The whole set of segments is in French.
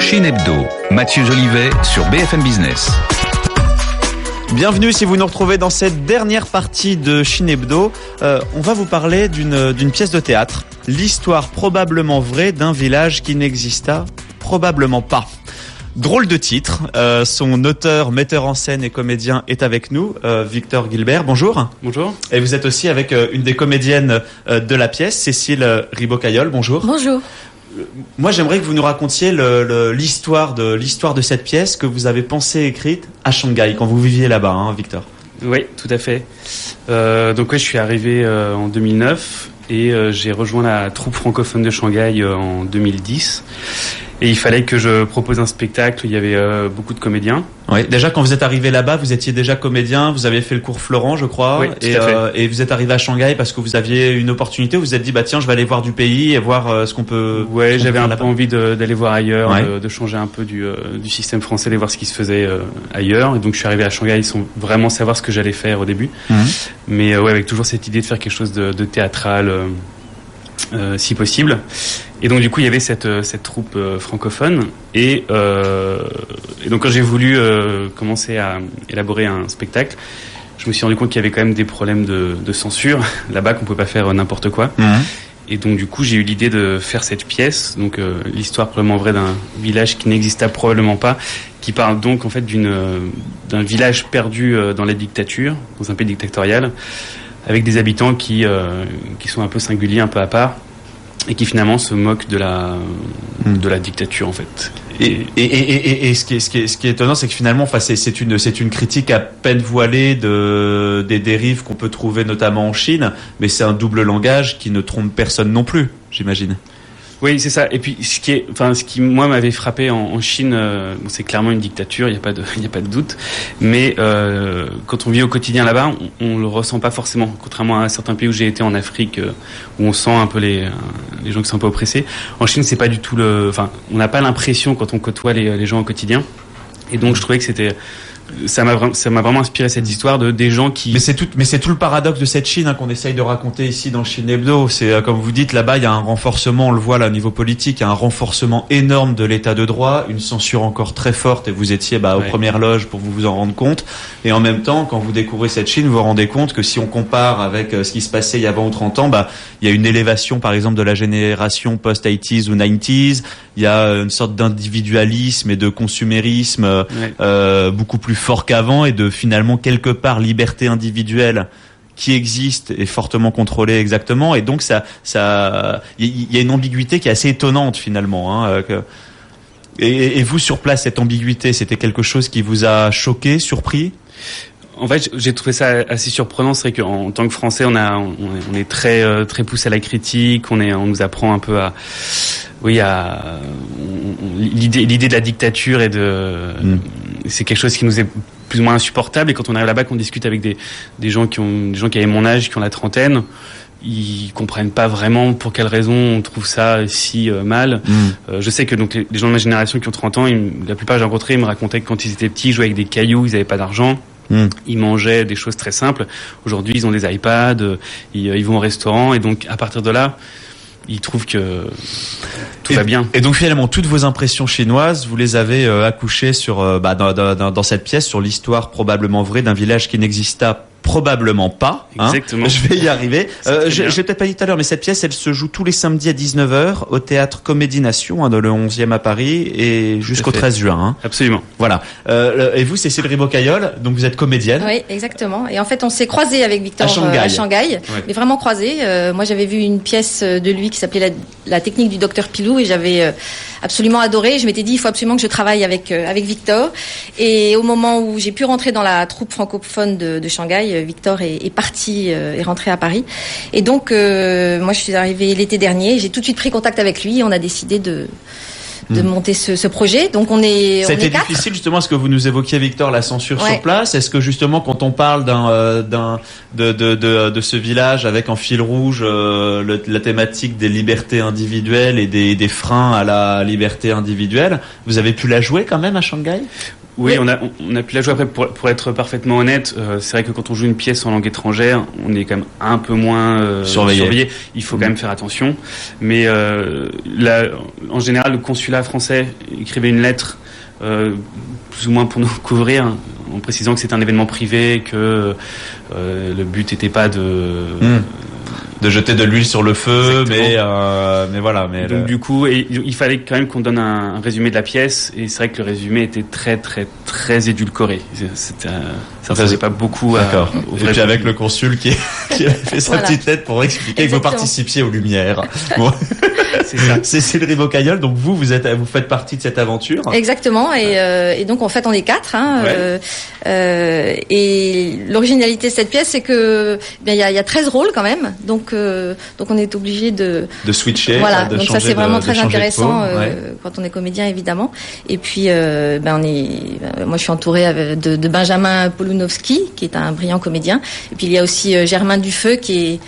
Chine Hebdo, Mathieu Jolivet sur BFM Business. Bienvenue si vous nous retrouvez dans cette dernière partie de Chine Hebdo. On va vous parler d'une pièce de théâtre. L'histoire probablement vraie d'un village qui n'exista probablement pas. Drôle de titre. Son auteur, metteur en scène et comédien est avec nous, Victor Gilbert. Bonjour. Bonjour. Et vous êtes aussi avec une des comédiennes de la pièce, Cécile Ribaud-Caillol. Bonjour. Bonjour. Moi, j'aimerais que vous nous racontiez l'histoire de cette pièce que vous avez pensée écrite à Shanghai quand vous viviez là-bas, hein, Victor. Oui, tout à fait. Je suis arrivé en 2009 et j'ai rejoint la troupe francophone de Shanghai en 2010. Et il fallait que je propose un spectacle. Il y avait beaucoup de comédiens. Oui. Déjà, quand vous êtes arrivé là-bas, vous étiez déjà comédien. Vous avez fait le cours Florent, je crois. Oui, tout à fait. Et vous êtes arrivé à Shanghai parce que vous aviez une opportunité. Vous vous êtes dit, tiens, je vais aller voir du pays et voir ce qu'on peut. Ouais, j'avais un peu là-bas. envie d'aller voir ailleurs, Ouais. de changer un peu du système français, de voir ce qui se faisait ailleurs. Et donc, je suis arrivé à Shanghai sans vraiment savoir ce que j'allais faire au début. Mais avec toujours cette idée de faire quelque chose de théâtral, si possible. Et donc du coup il y avait cette troupe francophone et donc quand j'ai voulu commencer à élaborer un spectacle, je me suis rendu compte qu'il y avait quand même des problèmes de censure là-bas, qu'on pouvait pas faire n'importe quoi. Et donc du coup j'ai eu l'idée de faire cette pièce, donc l'histoire probablement vraie d'un village qui n'exista probablement pas, qui parle donc en fait d'un village perdu dans la dictature, dans un pays dictatorial, avec des habitants qui sont un peu singuliers, un peu à part, et qui finalement se moquent de la dictature en fait. Et ce qui est étonnant, c'est que finalement, c'est une critique à peine voilée des dérives qu'on peut trouver notamment en Chine, mais c'est un double langage qui ne trompe personne non plus, j'imagine. Oui, c'est ça. Et puis, ce qui moi m'avait frappé en Chine, c'est clairement une dictature, il y a pas de doute. Mais quand on vit au quotidien là-bas, on le ressent pas forcément. Contrairement à certains pays où j'ai été en Afrique, où on sent un peu les gens qui sont un peu oppressés. En Chine, c'est pas du tout on n'a pas l'impression quand on côtoie les gens au quotidien. Et donc, je trouvais que ça m'a vraiment inspiré cette histoire des gens qui. Mais c'est tout le paradoxe de cette Chine hein, qu'on essaye de raconter ici dans Chine Hebdo. C'est comme vous dites là-bas, il y a un renforcement, on le voit là au niveau politique, il y a un renforcement énorme de l'état de droit, une censure encore très forte. Et vous étiez aux premières loges pour vous en rendre compte. Et en même temps, quand vous découvrez cette Chine, vous vous rendez compte que si on compare avec ce qui se passait il y a 20 ou 30 ans, il y a une élévation par exemple de la génération post-80s ou 90s. Il y a une sorte d'individualisme et de consumérisme beaucoup plus fort qu'avant et de finalement quelque part liberté individuelle qui existe et fortement contrôlée exactement. Et donc il y a une ambiguïté qui est assez étonnante finalement. Et vous sur place, cette ambiguïté, c'était quelque chose qui vous a choqué, surpris ? En fait, j'ai trouvé ça assez surprenant. C'est vrai qu'en tant que Français, on est très très poussé à la critique. On nous apprend un peu l'idée de la dictature et c'est quelque chose qui nous est plus ou moins insupportable. Et quand on arrive là-bas, qu'on discute avec des gens qui avaient mon âge, qui ont la trentaine, ils comprennent pas vraiment pour quelle raison on trouve ça si mal. Je sais que donc les gens de ma génération qui ont 30 ans, la plupart que j'ai rencontrés, ils me racontaient que quand ils étaient petits, ils jouaient avec des cailloux, ils avaient pas d'argent. Ils mangeaient des choses très simples. Aujourd'hui, ils ont des iPads, ils vont au restaurant, et donc à partir de là, ils trouvent que tout va bien. Et donc finalement, toutes vos impressions chinoises, vous les avez accouchées dans cette pièce sur l'histoire probablement vraie d'un village qui n'exista probablement pas. Exactement. Je vais y arriver. Je l'ai peut-être pas dit tout à l'heure, mais cette pièce, elle se joue tous les samedis à 19h au théâtre Comédie Nation, dans le 11e à Paris, et jusqu'au 13 juin. Absolument. Voilà. Et vous, Cécile Ribaud-Caillol, donc vous êtes comédienne. Oui, exactement. Et en fait, on s'est croisés avec Victor à Shanghai, mais vraiment croisés. Moi, j'avais vu une pièce de lui qui s'appelait la technique du docteur Pilou, et j'avais absolument adoré. Je m'étais dit, il faut absolument que je travaille avec Victor. Et au moment où j'ai pu rentrer dans la troupe francophone de Shanghai, Victor est parti, est rentré à Paris. Et donc, moi, je suis arrivée l'été dernier. J'ai tout de suite pris contact avec lui et on a décidé de monter ce projet. Donc, on est Ça a été quatre. difficile, justement, ce que vous nous évoquiez, Victor, la censure sur place. Est-ce que, justement, quand on parle de ce village avec en fil rouge la thématique des libertés individuelles et des freins à la liberté individuelle, vous avez pu la jouer quand même à Shanghai ? Oui, on a pu la jouer après. Pour être parfaitement honnête, c'est vrai que quand on joue une pièce en langue étrangère, on est quand même un peu moins surveillé. Il faut quand même faire attention. Mais là, en général, le consulat français écrivait une lettre plus ou moins pour nous couvrir, en précisant que c'est un événement privé, que le but n'était pas de jeter de l'huile sur le feu, mais voilà. Donc du coup, il fallait quand même qu'on donne un résumé de la pièce, et c'est vrai que le résumé était très très très édulcoré. Ça faisait pas beaucoup. D'accord. Et puis avec le consul qui a fait sa petite lettre pour expliquer que vous participiez aux Lumières. Bon. C'est ça. Cécile Ribaud-Caillol, donc vous faites partie de cette aventure. Exactement, et donc en fait on est 4. Et l'originalité de cette pièce, c'est que il y a 13 rôles quand même, donc on est obligé de switcher. Voilà, de donc changer ça c'est vraiment très intéressant de quand on est comédien évidemment. Et puis moi je suis entourée de Benjamin Polunowski qui est un brillant comédien, et puis il y a aussi Germain Dufeu qui est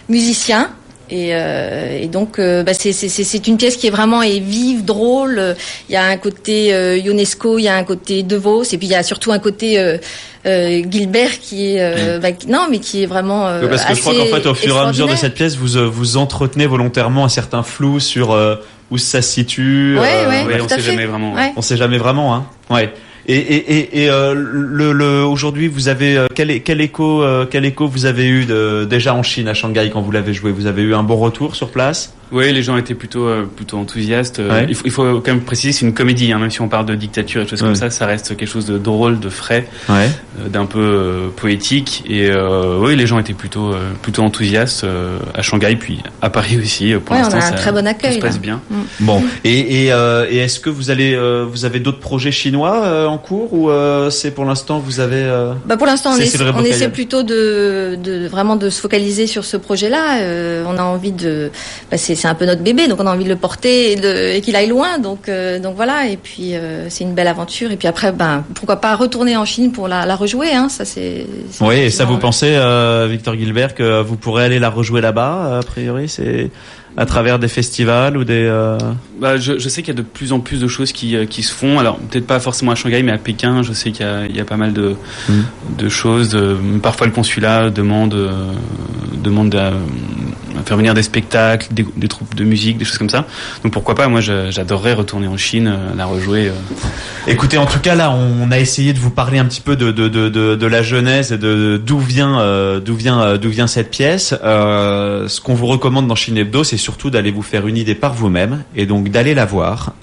musicien. Et donc c'est une pièce qui est vraiment vive, drôle. Il y a un côté Ionesco, il y a un côté De Vos, et puis il y a surtout un côté Gilbert qui est qui est vraiment parce que je crois qu'en fait au fur et à mesure de cette pièce vous entretenez volontairement un certain flou sur où ça se situe. On sait jamais vraiment. On sait jamais vraiment, hein. Ouais. Et aujourd'hui vous avez quel écho vous avez eu déjà en Chine, à Shanghai, quand vous l'avez joué? Vous avez eu un bon retour sur place? Oui, les gens étaient plutôt enthousiastes. Ouais. Il faut quand même préciser, c'est une comédie, hein, même si on parle de dictature et choses comme ça reste quelque chose de drôle, de frais, d'un peu poétique. Et oui, les gens étaient plutôt enthousiastes à Shanghai, puis à Paris aussi. Pour l'instant, on a un très bon accueil. Tout se passe bien. Bon, et est-ce que vous avez d'autres projets chinois en cours, ou c'est pour l'instant vous avez pour l'instant on essaie plutôt de vraiment de se focaliser sur ce projet-là. On a envie de c'est un peu notre bébé, donc on a envie de le porter et qu'il aille loin, donc voilà. Et puis c'est une belle aventure, et puis après pourquoi pas retourner en Chine pour la rejouer, hein. Ça c'est oui. Et ça, vous pensez, Victor Gilbert, que vous pourrez aller la rejouer là-bas, a priori, c'est à travers des festivals ou des je sais qu'il y a de plus en plus de choses qui se font. Alors peut-être pas forcément à Shanghai, mais à Pékin, je sais qu'il y a pas mal de choses. Parfois le consulat demande à faire venir des spectacles, des troupes de musique, des choses comme ça. Donc pourquoi pas, moi j'adorerais retourner en Chine, la rejouer. Écoutez, en tout cas là on a essayé de vous parler un petit peu de la genèse et de d'où vient cette pièce. Ce qu'on vous recommande dans Chine Hebdo, c'est surtout d'aller vous faire une idée par vous-même, et donc d'aller la voir.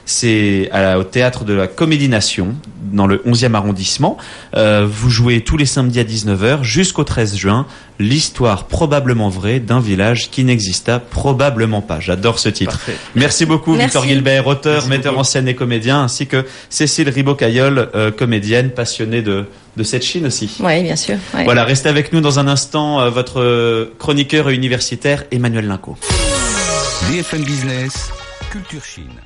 C'est au théâtre de la Comédie Nation, dans le 11e arrondissement. Vous jouez tous les samedis à 19h jusqu'au 13 juin. L'histoire probablement vraie d'un village qui n'exista probablement pas. J'adore ce titre. Parfait. Merci beaucoup. Merci. Victor Gilbert, auteur, Merci metteur beaucoup. en scène et comédien, ainsi que Cécile Ribaud-Caillol, comédienne passionnée de cette Chine aussi. Oui, bien sûr. Ouais. Voilà, restez avec nous dans un instant, votre chroniqueur et universitaire Emmanuel Linco. BFM Business, Culture Chine.